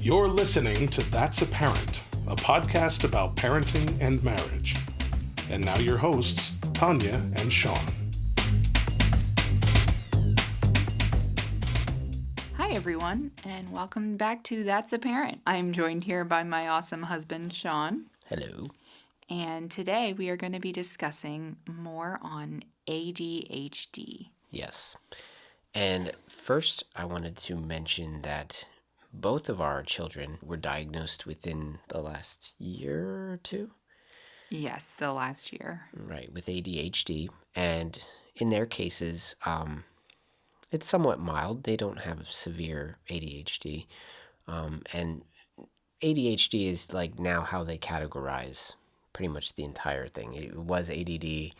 You're listening to That's a Parent, a podcast about parenting and marriage. And now your hosts, Tanya and Sean. Hi, everyone, and welcome back to That's a Parent. I'm joined here by my awesome husband, Sean. Hello. And today we are going to be discussing more on ADHD. Yes. And first, I wanted to mention that both of our children were diagnosed within the last year or two. Yes, the last year. Right, with ADHD. And in their cases, it's somewhat mild. They don't have severe ADHD. And ADHD is like now how they categorize pretty much the entire thing. It was ADD.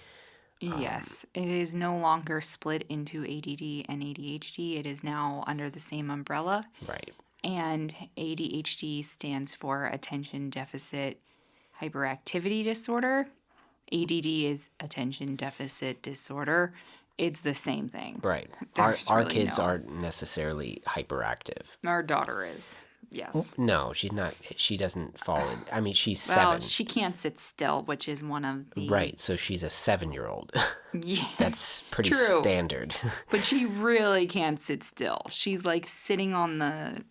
Yes, it is no longer split into ADD and ADHD. It is now under the same umbrella. Right. And ADHD stands for Attention Deficit Hyperactivity Disorder. ADD is Attention Deficit Disorder. It's the same thing. Right. There's Our really kids no- aren't necessarily hyperactive. Our daughter is. Yes. No, she's not. She doesn't fall in. I mean, she's Well, 7. she can't sit still, which is one of the... Right, so she's a 7-year-old. Yeah, That's pretty true. standard. But she really can't sit still. She's like sitting on the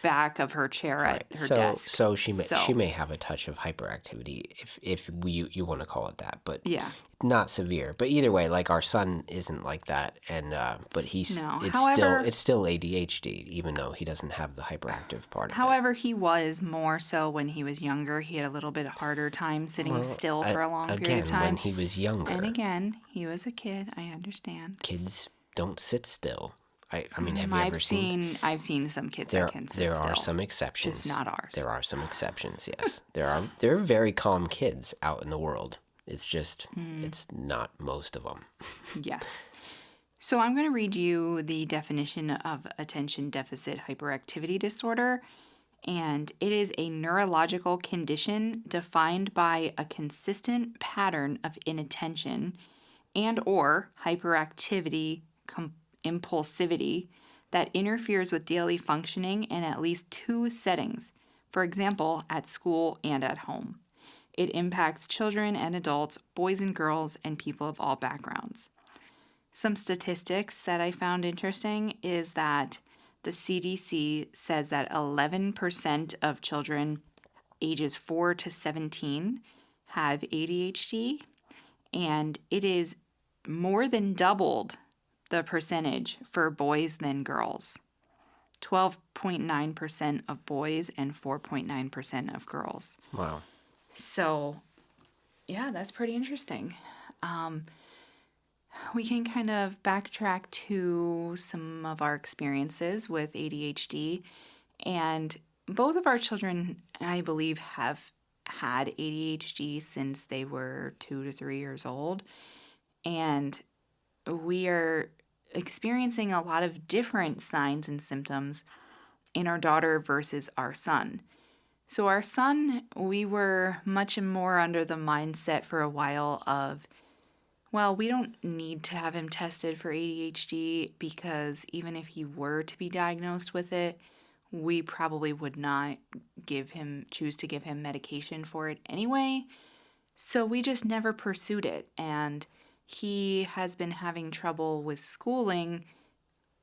back of her chair at her desk. So she may have a touch of hyperactivity if you want to call it that, but Yeah. not severe. But either way, like our son isn't like that, and but However, it's still ADHD, even though he doesn't have the hyperactive part of it. However, he was more so when he was younger. He had a little bit harder time sitting still for a long period of time. When he was younger. And again, he was a kid. I understand. Kids don't sit still. I mean, have you ever seen? I've seen some kids that can sit still. There are some exceptions. Just not ours. There are some exceptions, yes. There are very calm kids out in the world. It's just, it's not most of them. Yes. So I'm going to read you the definition of attention deficit hyperactivity disorder. And it is a neurological condition defined by a consistent pattern of inattention and or hyperactivity, impulsivity that interferes with daily functioning in at least 2 settings, for example, at school and at home. It impacts children and adults, boys and girls, and people of all backgrounds. Some statistics that I found interesting is that the CDC says that 11% of children ages 4 to 17 have ADHD, and it is more than doubled the percentage for boys than girls. 12.9% of boys and 4.9% of girls. Wow. So, yeah, that's pretty interesting. We can kind of backtrack to some of our experiences with ADHD. And both of our children, I believe, have had ADHD since they were 2 to 3 years old. And we are experiencing a lot of different signs and symptoms in our daughter versus our son. So our son, we were much more under the mindset for a while of, well, we don't need to have him tested for ADHD because even if he were to be diagnosed with it, we probably would not choose to give him medication for it anyway. So we just never pursued it. And he has been having trouble with schooling,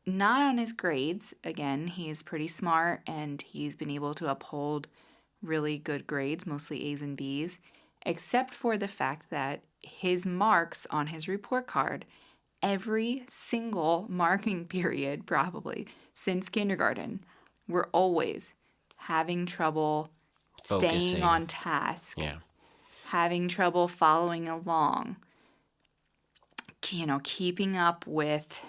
not on his grades. Again, he is pretty smart and he's been able to uphold really good grades, mostly A's and B's, except for the fact that his marks on his report card, every single marking period probably since kindergarten, were always having trouble staying on task, having trouble following along, keeping up with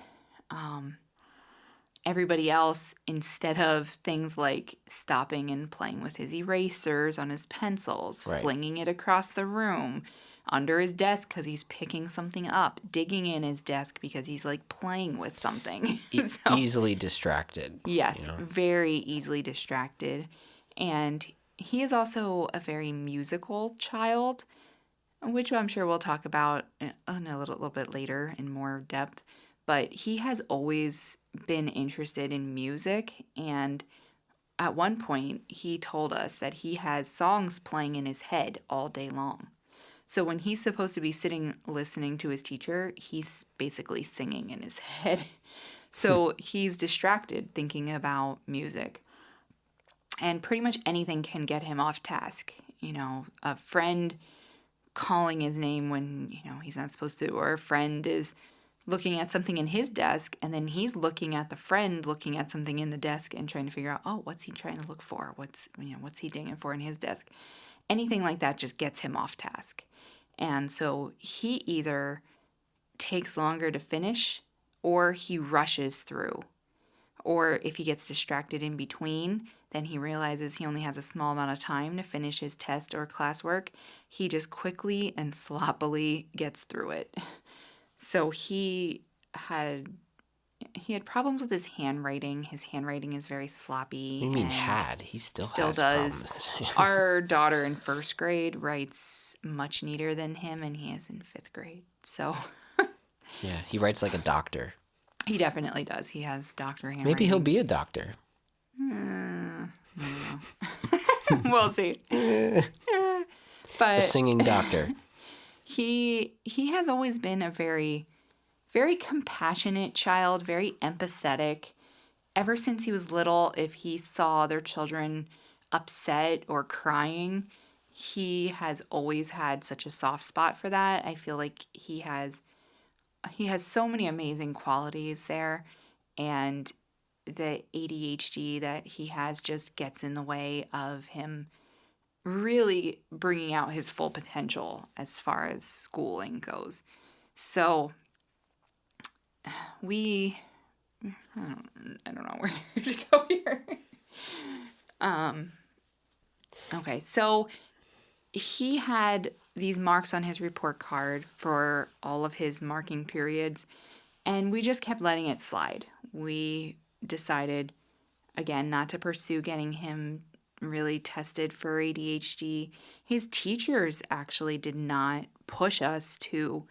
everybody else instead of things like stopping and playing with his erasers on his pencils, flinging it across the room, under his desk because he's picking something up, digging in his desk because he's like playing with something. Easily distracted. Yes, very easily distracted. And he is also a very musical child, which I'm sure we'll talk about in a little bit later in more depth. But he has always been interested in music, and at one point, he told us that he has songs playing in his head all day long. So when he's supposed to be sitting listening to his teacher, he's basically singing in his head. So he's distracted thinking about music. And pretty much anything can get him off task. A friend calling his name when, he's not supposed to, or a friend is looking at something in his desk, and then he's looking at the friend looking at something in the desk and trying to figure out, oh, what's he trying to look for? What's he digging for in his desk? Anything like that just gets him off task. And so he either takes longer to finish or he rushes through. Or if he gets distracted in between, then he realizes he only has a small amount of time to finish his test or classwork. He just quickly and sloppily gets through it. So he had problems with his handwriting. His handwriting is very sloppy. What do you mean had? He still has does. problems with it. Our daughter in first grade writes much neater than him, and he is in fifth grade. So Yeah, he writes like a doctor. he definitely does. He has doctor handwriting. Maybe he'll be a doctor. I don't know. We'll see. A But singing doctor. he has always been a very, very compassionate child, very empathetic. Ever since he was little, if he saw other children upset or crying, he has always had such a soft spot for that. I feel like he has so many amazing qualities there, and the ADHD that he has just gets in the way of him really bringing out his full potential as far as schooling goes. So I don't know where to go here. Okay, so he had these marks on his report card for all of his marking periods, and we just kept letting it slide. We decided, again, not to pursue getting him really tested for ADHD. His teachers actually did not push us to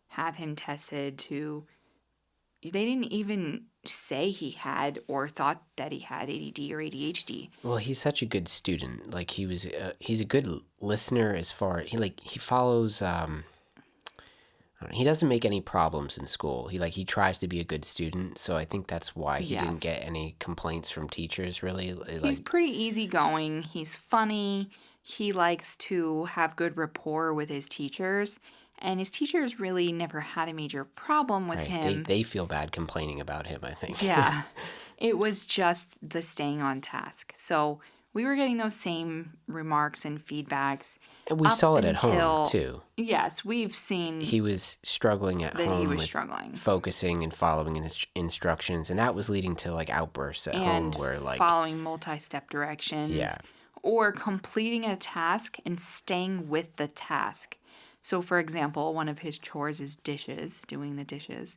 have him tested. They didn't even say he had or thought that he had ADD or ADHD. Well, he's such a good student. Like he's a good listener as far he follows. He doesn't make any problems in school. He tries to be a good student. So I think that's why he Yes. didn't get any complaints from teachers. Really, He's pretty easygoing. He's funny. He likes to have good rapport with his teachers. And his teachers really never had a major problem with right, him. they feel bad complaining about him, I think. Yeah. It was just the staying on task. So we were getting those same remarks and feedbacks. And we up saw it at home until- too. Yes, we've seen He was struggling at that home he was with struggling. focusing and following his instructions, and that was leading to outbursts at And home where following multi-step directions. Yeah. Or completing a task and staying with the task. So, for example, one of his chores is dishes, doing the dishes.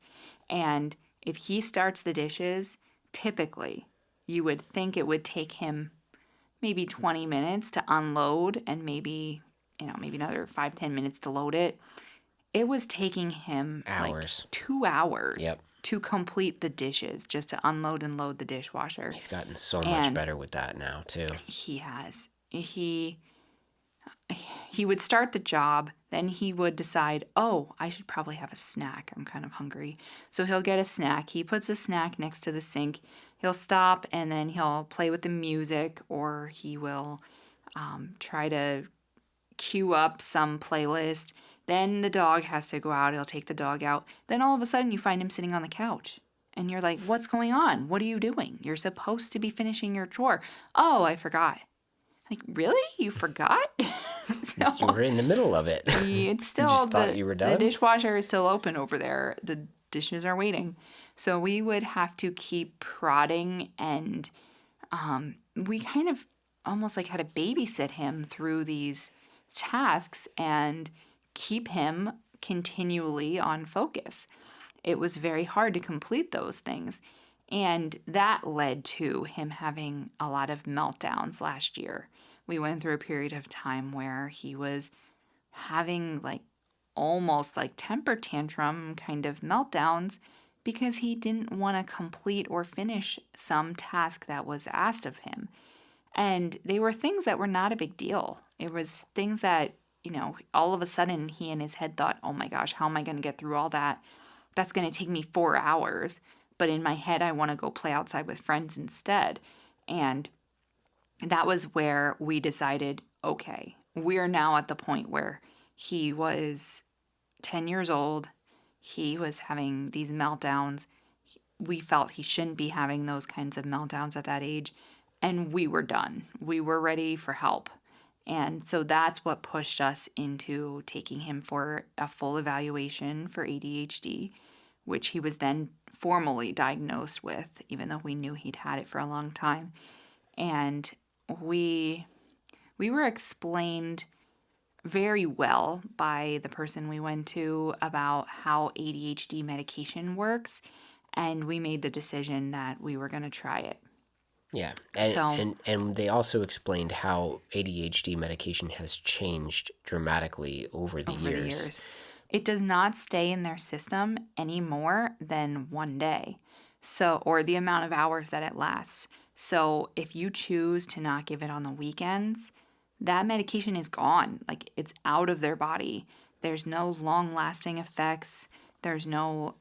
And if he starts the dishes, typically you would think it would take him maybe 20 minutes to unload and maybe another 5-10 minutes to load it. It was taking him Hours. 2 hours Yep. to complete the dishes, just to unload and load the dishwasher. he's gotten so much And- better with that now too. He has. He would start the job, then he would decide, oh, I should probably have a snack. I'm kind of hungry. So he'll get a snack. He puts a snack next to the sink. He'll stop and then he'll play with the music, or he will try to cue up some playlist. Then the dog has to go out. He'll take the dog out. Then all of a sudden you find him sitting on the couch. And you're like, what's going on? What are you doing? You're supposed to be finishing your chore. Oh, I forgot. Like, really? You forgot? So, You were in the middle of it. it's still just thought you were the done? dishwasher is still open over there. The dishes are waiting. So we would have to keep prodding, and we kind of almost had to babysit him through these tasks and keep him continually on focus. It was very hard to complete those things. And that led to him having a lot of meltdowns last year. We went through a period of time where he was having almost temper tantrum kind of meltdowns because he didn't want to complete or finish some task that was asked of him. And they were things that were not a big deal. It was things that, all of a sudden he in his head thought, oh my gosh, how am I going to get through all that? That's going to take me 4 hours. But in my head, I want to go play outside with friends instead. And that was where we decided, okay, we're now at the point where he was 10 years old. He was having these meltdowns. We felt he shouldn't be having those kinds of meltdowns at that age. And we were done. We were ready for help. And so that's what pushed us into taking him for a full evaluation for ADHD, which he was then formally diagnosed with, even though we knew he'd had it for a long time. And we were explained very well by the person we went to about how ADHD medication works, and we made the decision that we were going to try it. Yeah, So and they also explained how ADHD medication has changed dramatically over the over the years. years, it does not stay in their system any more than 1 day, or the amount of hours that it lasts. So if you choose to not give it on the weekends, that medication is gone. Like, it's out of their body. There's no long-lasting effects. There's no,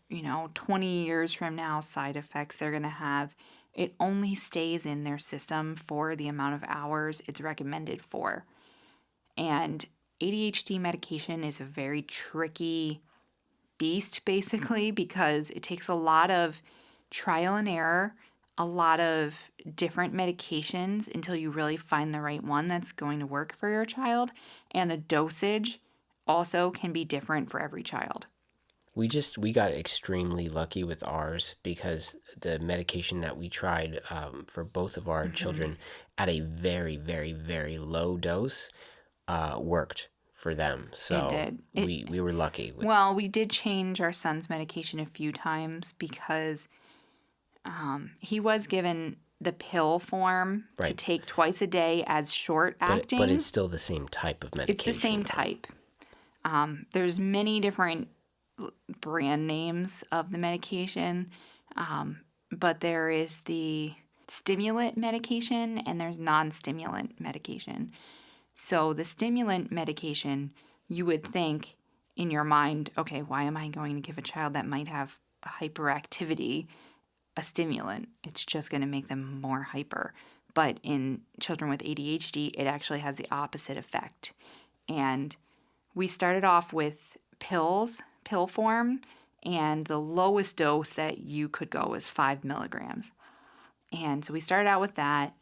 20 years from now side effects they're going to have. It only stays in their system for the amount of hours it's recommended for. And ADHD medication is a very tricky beast, basically, because it takes a lot of trial and error, a lot of different medications until you really find the right one that's going to work for your child. And the dosage also can be different for every child. We got extremely lucky with ours because the medication that we tried for both of our children at a very, very, very low dose worked for them. It So did. we were lucky. Well, we did change our son's medication a few times because he was given the pill form to Right. take twice a day as short acting. But it's still the same type of medication. It's the same type. There's many different brand names of the medication, but there is the stimulant medication and there's non-stimulant medication. So the stimulant medication, you would think in your mind, okay, why am I going to give a child that might have hyperactivity a stimulant? It's just going to make them more hyper. But in children with ADHD, it actually has the opposite effect. And we started off with pill form, and the lowest dose that you could go was 5 milligrams. And so we started out with that.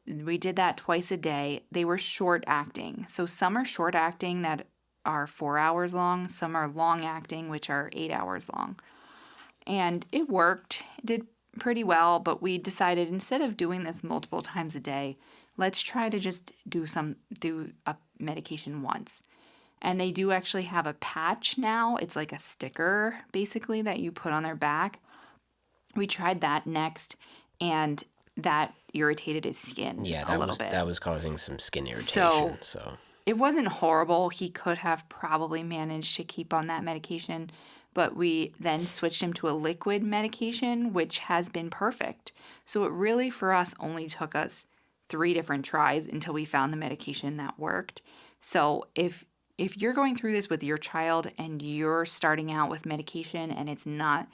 We did that twice a day. They were short acting. So some are short acting that are 4 hours long. Some are long acting, which are 8 hours long. And it worked. It did pretty well, but we decided instead of doing this multiple times a day, let's try to just do a medication once. And they do actually have a patch now. It's like a sticker, basically, that you put on their back. We tried that next, and that irritated his skin a little bit. That was causing some skin irritation. So it wasn't horrible. He could have probably managed to keep on that medication, but we then switched him to a liquid medication, which has been perfect. So it really, for us, only took us 3 different tries until we found the medication that worked. So if you're going through this with your child and you're starting out with medication and it's not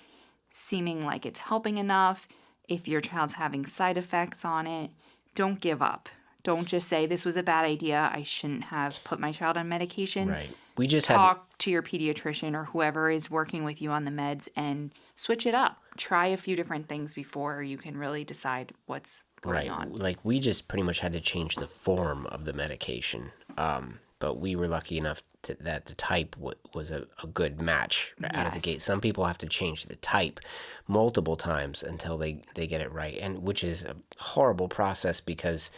seeming like it's helping enough, if your child's having side effects on it, don't give up. Don't just say, this was a bad idea, I shouldn't have put my child on medication. right. We just Talk to your pediatrician or whoever is working with you on the meds and switch it up. Try a few different things before you can really decide what's going on. Like, we just pretty much had to change the form of the medication. But we were lucky enough that the type was a good match out of the Yes. gate. Some people have to change the type multiple times until they get it right, and which is a horrible process because,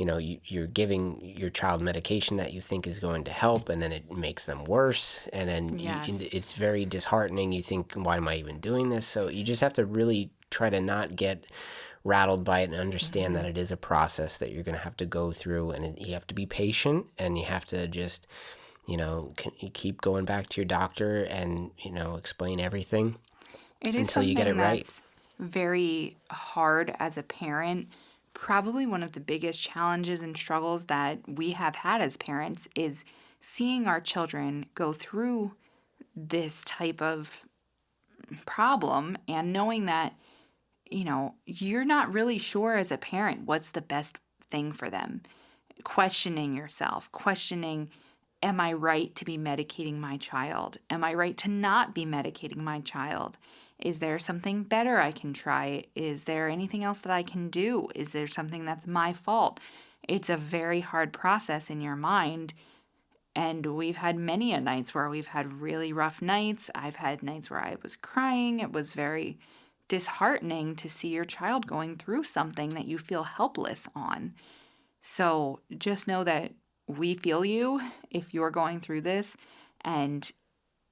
you're giving your child medication that you think is going to help, and then it makes them worse, and then Yes. it's very disheartening. You think, why am I even doing this? So you just have to really try to not get rattled by it and understand that it is a process that you're going to have to go through, and you have to be patient, and you have to just you keep going back to your doctor and explain everything It is until you get it something right. that's very hard as a parent, probably one of the biggest challenges and struggles that we have had as parents is seeing our children go through this type of problem and knowing that, you're not really sure as a parent what's the best thing for them. Questioning yourself, questioning, am I right to be medicating my child? Am I right to not be medicating my child? Is there something better I can try? Is there anything else that I can do? Is there something that's my fault? It's a very hard process in your mind. And we've had many a nights where we've had really rough nights. I've had nights where I was crying. It was very disheartening to see your child going through something that you feel helpless on. So just know that we feel you if you're going through this, and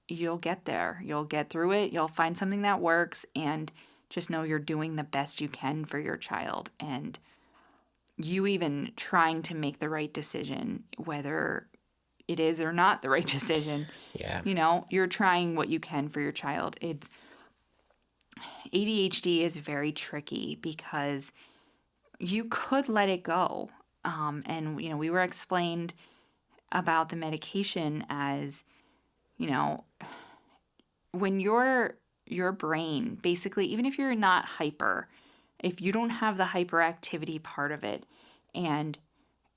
you'll get there. You'll get through it. You'll find something that works, and just know you're doing the best you can for your child. And you even trying to make the right decision, whether it is or not the right decision. Yeah. You're trying what you can for your child. ADHD is very tricky because you could let it go. And we were explained about the medication as, when your brain, basically, even if you're not hyper, if you don't have the hyperactivity part of it, and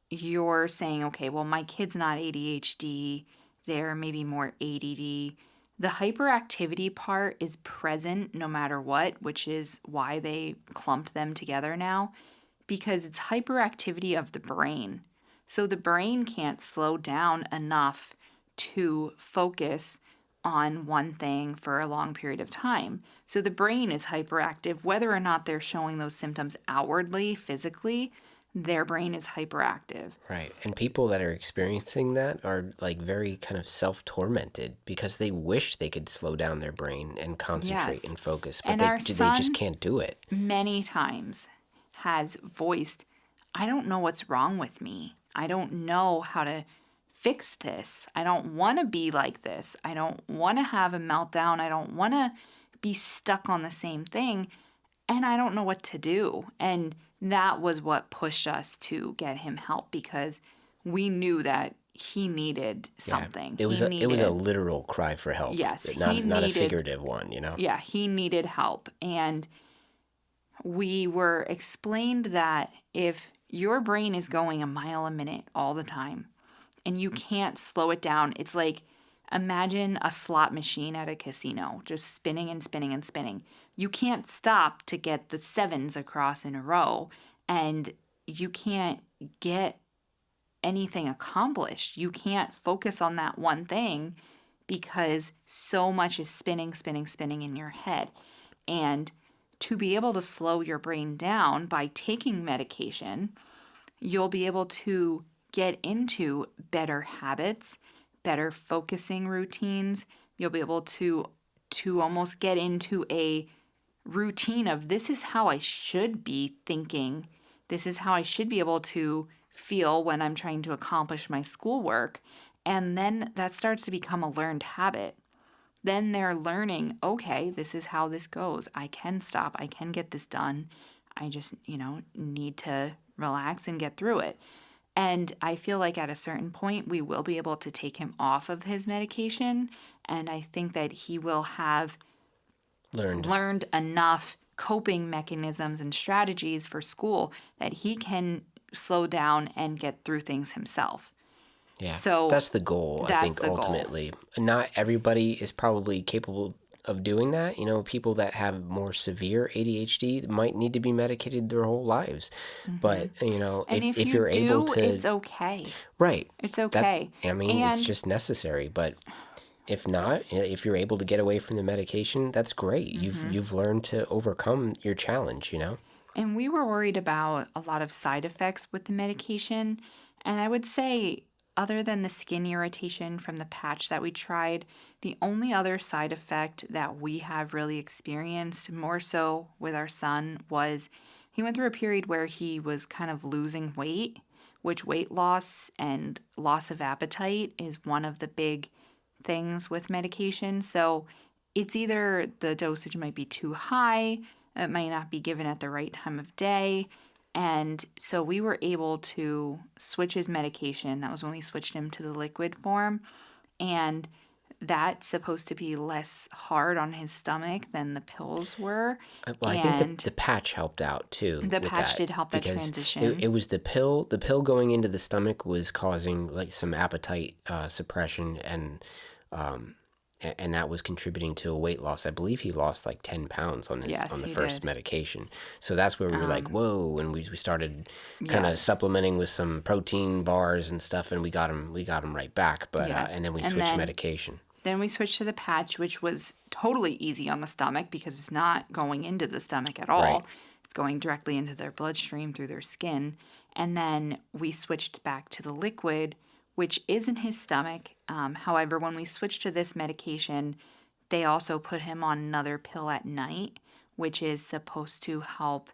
you're saying, okay, well, my kid's not ADHD, they're maybe more ADD. The hyperactivity part is present no matter what, which is why they clumped them together now, because it's hyperactivity of the brain. So the brain can't slow down enough to focus on one thing for a long period of time. So the brain is hyperactive, whether or not they're showing those symptoms outwardly, physically, their brain is hyperactive. Right. And people that are experiencing that are like very kind of self-tormented because they wish they could slow down their brain and concentrate Yes. and focus, but And they our son just can't do it. many times has voiced, I don't know what's wrong with me. I don't know how to fix this. I don't want to be like this. I don't want to have a meltdown. I don't want to be stuck on the same thing. And I don't know what to do. And that was what pushed us to get him help, because we knew that he needed something. Yeah. It was a literal cry for help. Yes, Not a figurative one, Yeah, he needed help. And we were explained that if your brain is going a mile a minute all the time and you can't slow it down, it's like, imagine a slot machine at a casino, just spinning and spinning and spinning. You can't stop to get the sevens across in a row, and you can't get anything accomplished. You can't focus on that one thing because so much is spinning, spinning, spinning in your head. And to be able to slow your brain down by taking medication, you'll be able to get into better habits, better focusing routines. You'll be able to almost get into a routine of, this is how I should be thinking. This is how I should be able to feel when I'm trying to accomplish my schoolwork. And then that starts to become a learned habit. Then they're learning, okay, this is how this goes. I can stop. I can get this done. I just, need to relax and get through it. And I feel like at a certain point, we will be able to take him off of his medication. And I think that he will have learned enough coping mechanisms and strategies for school that he can slow down and get through things himself. Yeah, so that's the goal, I think, ultimately. Not everybody is probably capable of doing that. People that have more severe ADHD might need to be medicated their whole lives. Mm-hmm. But, and if you're able to... it's okay. Right. It's okay. It's just necessary. But if not, if you're able to get away from the medication, that's great. Mm-hmm. You've learned to overcome your challenge, And we were worried about a lot of side effects with the medication. And I would say, other than the skin irritation from the patch that we tried, the only other side effect that we have really experienced, more so with our son, was he went through a period where he was kind of losing weight, which weight loss and loss of appetite is one of the big things with medication. So it's either the dosage might be too high, it might not be given at the right time of day. And so we were able to switch his medication. That was when we switched him to the liquid form. And that's supposed to be less hard on his stomach than the pills were. Well, I think And the patch helped out too the with patch that, did help that because transition. it was the pill. The pill going into the stomach was causing like some appetite suppression, um, and that was contributing to a weight loss. I believe he lost like 10 pounds on Yes, the he first did. medication. So that's where we were like, whoa, and we started kind of Yes. supplementing with some protein bars and stuff, and we got him right back. But Yes. and then we And switched medication. Then we switched to the patch, which was totally easy on the stomach because it's not going into the stomach at all. Right. It's going directly into their bloodstream through their skin. And then we switched back to the liquid, which is in his stomach. However, when we switched to this medication, they also put him on another pill at night, which is supposed to help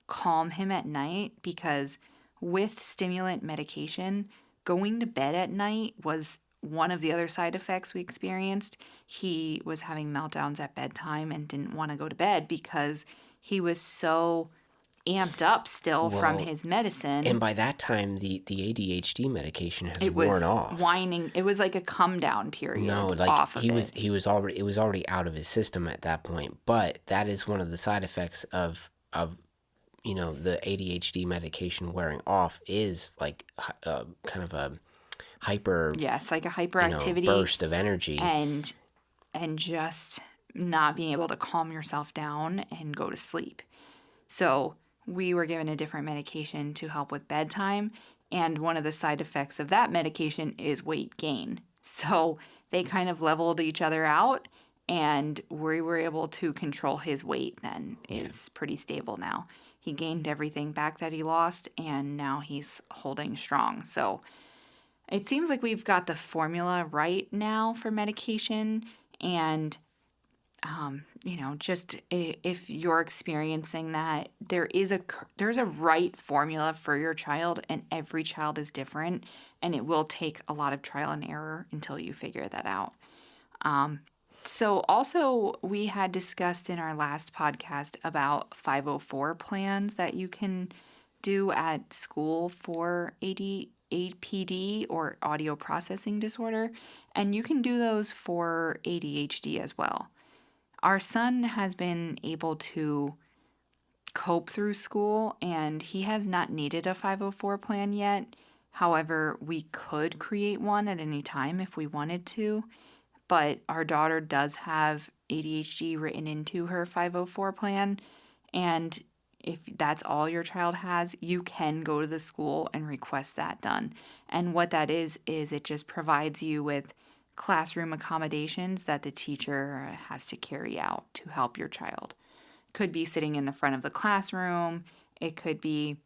calm him at night, because with stimulant medication, going to bed at night was one of the other side effects we experienced. He was having meltdowns at bedtime and didn't want to go to bed because he was so amped up still from his medicine. And by that time, the ADHD medication has It was worn off. whining. It was like a come down period. No, like off of he it. was already out of his system at that point. But that is one of the side effects of the ADHD medication wearing off, is like kind of a hyper Yes, like a hyperactivity burst of energy. and just not being able to calm yourself down and go to sleep. So we were given a different medication to help with bedtime, and one of the side effects of that medication is weight gain. So they kind of leveled each other out, and we were able to control his weight then. Is pretty stable now. He gained everything back that he lost, and now he's holding strong. So it seems like we've got the formula right now for medication. And just if you're experiencing that, there's a right formula for your child, and every child is different, and it will take a lot of trial and error until you figure that out. So also, we had discussed in our last podcast about 504 plans that you can do at school for APD or audio processing disorder, and you can do those for ADHD as well. Our son has been able to cope through school, and he has not needed a 504 plan yet. However, we could create one at any time if we wanted to, but our daughter does have ADHD written into her 504 plan, and if that's all your child has, you can go to the school and request that done. And what that is it just provides you with classroom accommodations that the teacher has to carry out to help your child. Could be sitting in the front of the classroom. It could be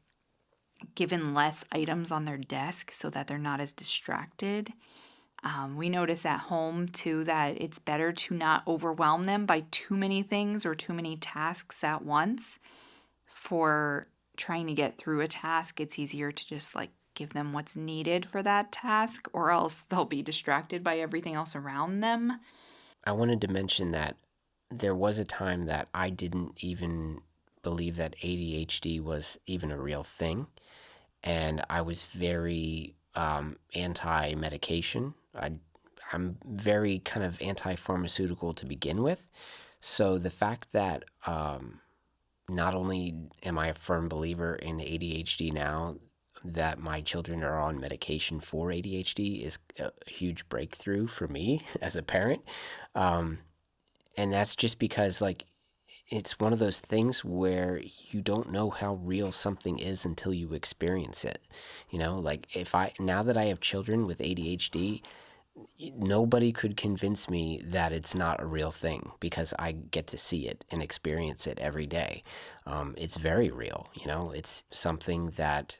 given less items on their desk so that they're not as distracted. We notice at home too that it's better to not overwhelm them by too many things or too many tasks at once. For trying to get through a task, it's easier to just give them what's needed for that task, or else they'll be distracted by everything else around them. I wanted to mention that there was a time that I didn't even believe that ADHD was even a real thing, and I was very anti-medication. I'm very kind of anti-pharmaceutical to begin with. So the fact that not only am I a firm believer in ADHD now, that my children are on medication for ADHD is a huge breakthrough for me as a parent. And that's just because it's one of those things where you don't know how real something is until you experience it. Now that I have children with ADHD, nobody could convince me that it's not a real thing, because I get to see it and experience it every day. It's very real. It's something that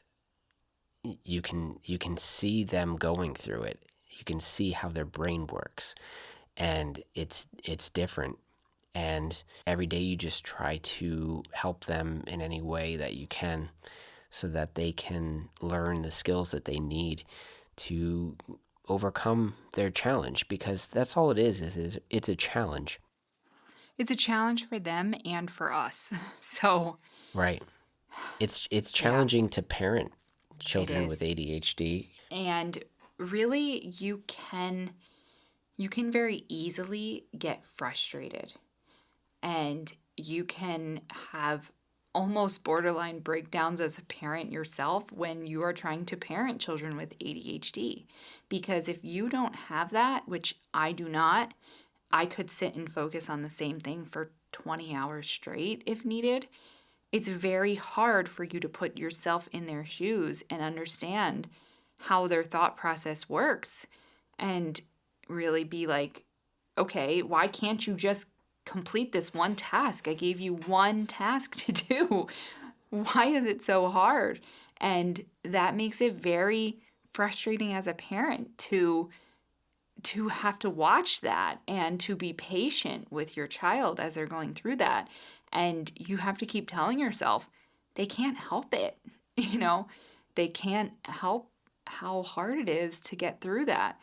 you can see them going through it. You can see how their brain works, and it's different. And every day you just try to help them in any way that you can, so that they can learn the skills that they need to overcome their challenge, because that's all it is it's a challenge. It's a challenge for them and for us. So Right. It's Yeah, challenging to parent it children with is. ADHD. And really, you can very easily get frustrated, and you can have almost borderline breakdowns as a parent yourself when you are trying to parent children with ADHD. Because if you don't have that, which I do not, I could sit and focus on the same thing for 20 hours straight if needed. It's very hard for you to put yourself in their shoes and understand how their thought process works and really be like, okay, why can't you just complete this one task? I gave you one task to do. Why is it so hard? And that makes it very frustrating as a parent to have to watch that and to be patient with your child as they're going through that. And you have to keep telling yourself they can't help it. You know, they can't help how hard it is to get through that.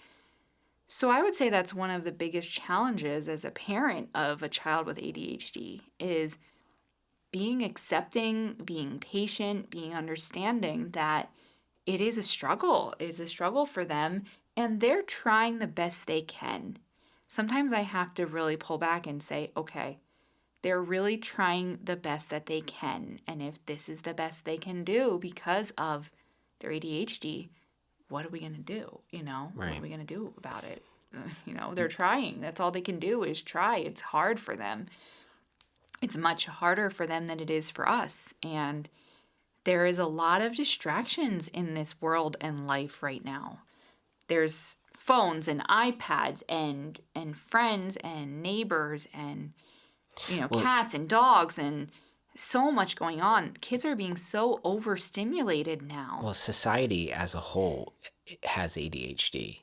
So I would say that's one of the biggest challenges as a parent of a child with ADHD is being accepting, being patient, being understanding that it is a struggle. It's a struggle for them, and they're trying the best they can. Sometimes I have to really pull back and say, okay, they're really trying the best that they can. And if this is the best they can do because of their ADHD, what are we going to do? What are Right. we going to do about it? They're trying. That's all they can do is try. It's hard for them. It's much harder for them than it is for us. And there is a lot of distractions in this world and life right now. There's phones and iPads and friends and neighbors and Well, cats and dogs and so much going on. Kids are being so overstimulated now. well, society as a whole has ADHD.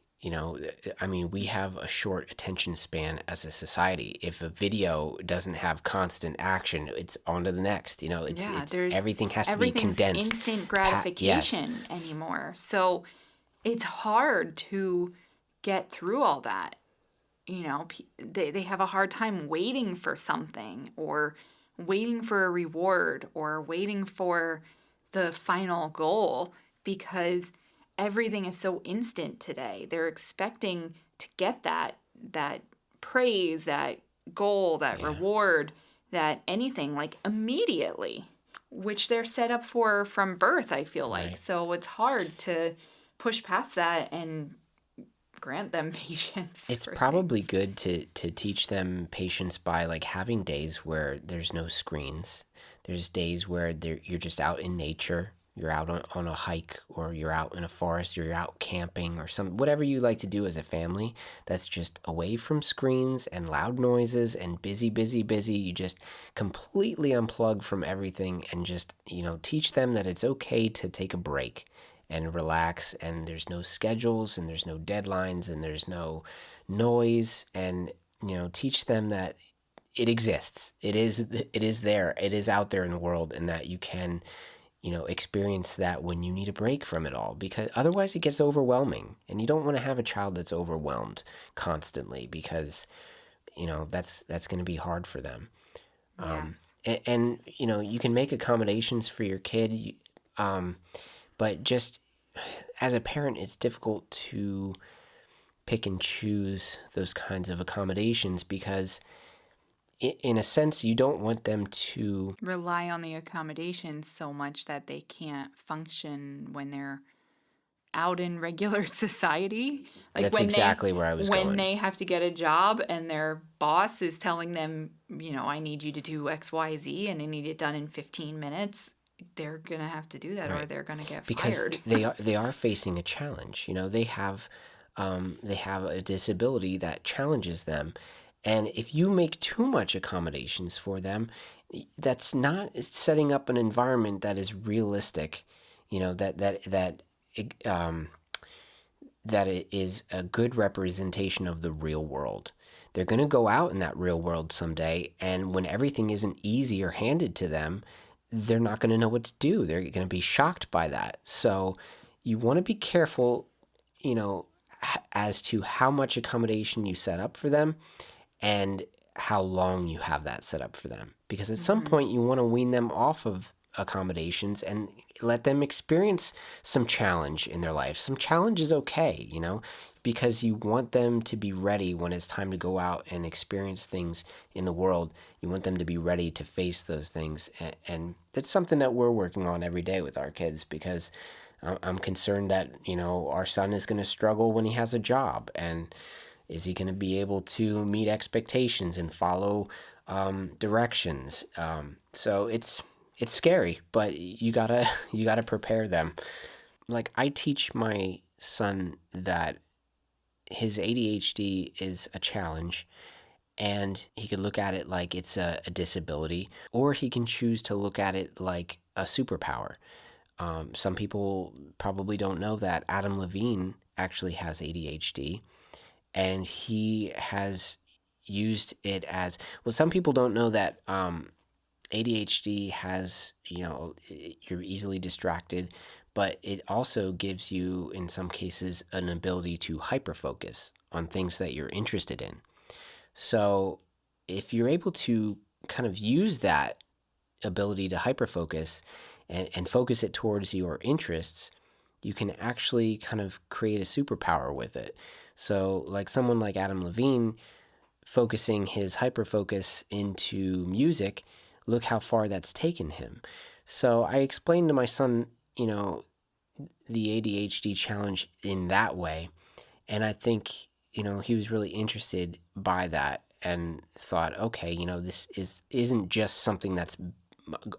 I mean, we have a short attention span as a society. If a video doesn't have constant action, it's on to the next. Yeah, It's there's everything has to be everything's condensed. instant Yes, gratification anymore. So it's hard to get through all that. They have a hard time waiting for something or waiting for a reward or waiting for the final goal because everything is so instant today. They're expecting to get that praise, that goal, that yeah, reward, that anything like immediately, which they're set up for from birth, I feel like. right. So it's hard to push past that and grant them patience It's for probably things. good to teach them patience by like having days where there's no screens. There's days where you're just out in nature. You're out on a hike, or you're out in a forest, or you're out camping, or whatever you like to do as a family. That's just away from screens and loud noises and busy, busy, busy. You just completely unplug from everything and just teach them that it's okay to take a break and relax, and there's no schedules and there's no deadlines and there's no noise, and teach them that it exists. It is there. It is out there in the world, and that you can experience that when you need a break from it all, because otherwise it gets overwhelming, and you don't want to have a child that's overwhelmed constantly, because that's going to be hard for them. Yes. And you can make accommodations for your kid, um, but just as a parent, it's difficult to pick and choose those kinds of accommodations, because in a sense you don't want them to. Rely on the accommodations so much that they can't function when they're out in regular society. Like That's exactly where I was when going. they have to get a job and their boss is telling them, I need you to do XYZ and I need it done in 15 minutes. They're going to have to do that or Right. they're going to get Because fired. they are facing a challenge. They have a disability that challenges them, and if you make too much accommodations for them, that's not setting up an environment that is realistic. It- um, that it is a good representation of the real world. They're going to go out in that real world someday, and when everything isn't easy or handed to them, they're not going to know what to do. They're going to be shocked by that. So you want to be careful, you know, as to how much accommodation you set up for them, and how long you have that set up for them. Because at some Hmm. point you want to wean them off of accommodations and let them experience some challenge in their life. Some challenge is okay, because you want them to be ready when it's time to go out and experience things in the world. You want them to be ready to face those things. And that's something that we're working on every day with our kids, because I'm concerned that, our son is going to struggle when he has a job. And is he going to be able to meet expectations and follow directions? So it's scary, but you gotta prepare them. Like, I teach my son that his ADHD is a challenge, and he could look at it like it's a disability, or he can choose to look at it like a superpower. Some people probably don't know that Adam Levine actually has ADHD, and he has used it as well. Some people don't know that ADHD has, you're easily distracted, but it also gives you, in some cases, an ability to hyperfocus on things that you're interested in. So if you're able to kind of use that ability to hyperfocus and focus it towards your interests, you can actually kind of create a superpower with it. So like someone like Adam Levine focusing his hyperfocus into music, look how far that's taken him. So I explained to my son, the ADHD challenge in that way. And I think, he was really interested by that and thought, okay, this isn't just something that's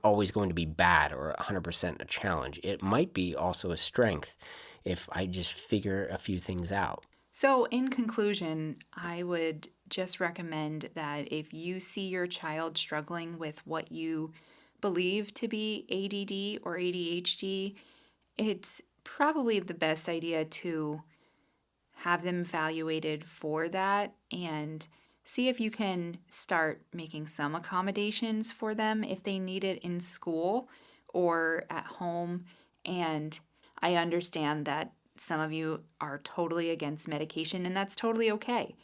always going to be bad or 100% a challenge. It might be also a strength if I just figure a few things out. So, in conclusion, I would just recommend that if you see your child struggling with what you believe to be ADD or ADHD, it's probably the best idea to have them evaluated for that and see if you can start making some accommodations for them if they need it in school or at home. And I understand that some of you are totally against medication, and that's totally okay.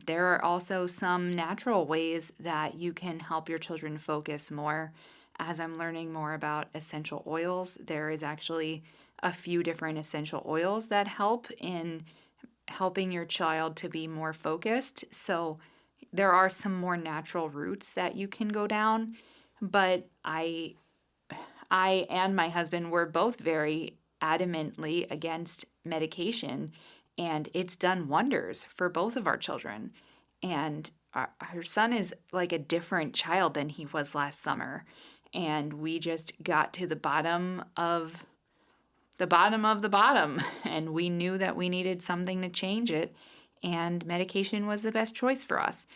There are also some natural ways that you can help your children focus more. As I'm learning more about essential oils, there is actually a few different essential oils that help in helping your child to be more focused. So there are some more natural routes that you can go down, but I and my husband were both very adamantly against medication, and it's done wonders for both of our children. And our son is like a different child than he was last summer, and we just got to the bottom of the bottom, and we knew that we needed something to change it, and medication was the best choice for us.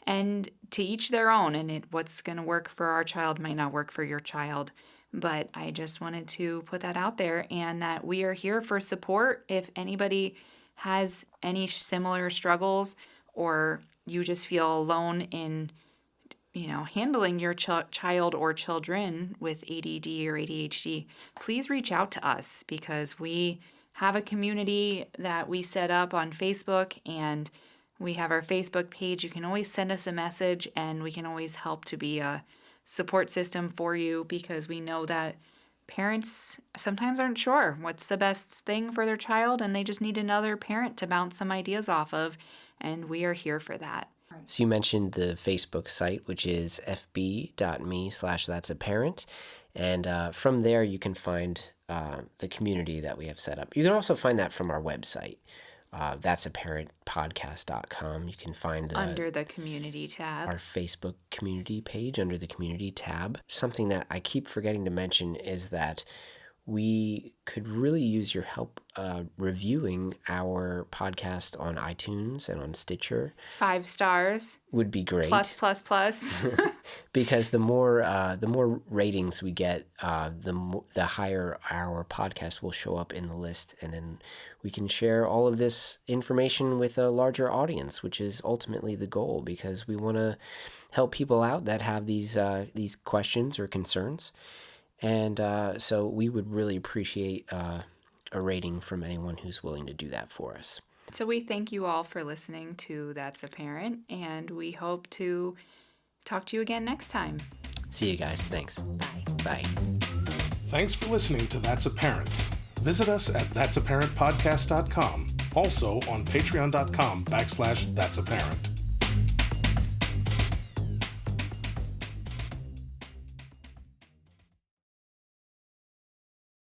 And to each their own, and what's going to work for our child might not work for your child. But I just wanted to put that out there, and that we are here for support if anybody has any similar struggles, or you just feel alone in handling your child or children with ADD or ADHD, please reach out to us, because we have a community that we set up on Facebook, and we have our Facebook page. You can always send us a message, and we can always help to be a support system for you, because we know that parents sometimes aren't sure what's the best thing for their child, and they just need another parent to bounce some ideas off of, and we are here for that. So you mentioned the Facebook site, which is fb.me/that'saparent. And from there, you can find the community that we have set up. You can also find that from our website, that'saparentpodcast.com. You can find Under the community tab. our Facebook community page under the community tab. Something that I keep forgetting to mention is that we could really use your help reviewing our podcast on iTunes and on Stitcher. 5 stars. Would be great. Plus. Because the more ratings we get, the higher our podcast will show up in the list, and then we can share all of this information with a larger audience, which is ultimately the goal, because we want to help people out that have these questions or concerns. And so we would really appreciate a rating from anyone who's willing to do that for us. So we thank you all for listening to That's a Parent, and we hope to talk to you again next time. See you guys. Thanks. Bye. Bye. Thanks for listening to That's Apparent. Visit us at that'sapparentpodcast.com. Also on patreon.com/that'sapparent.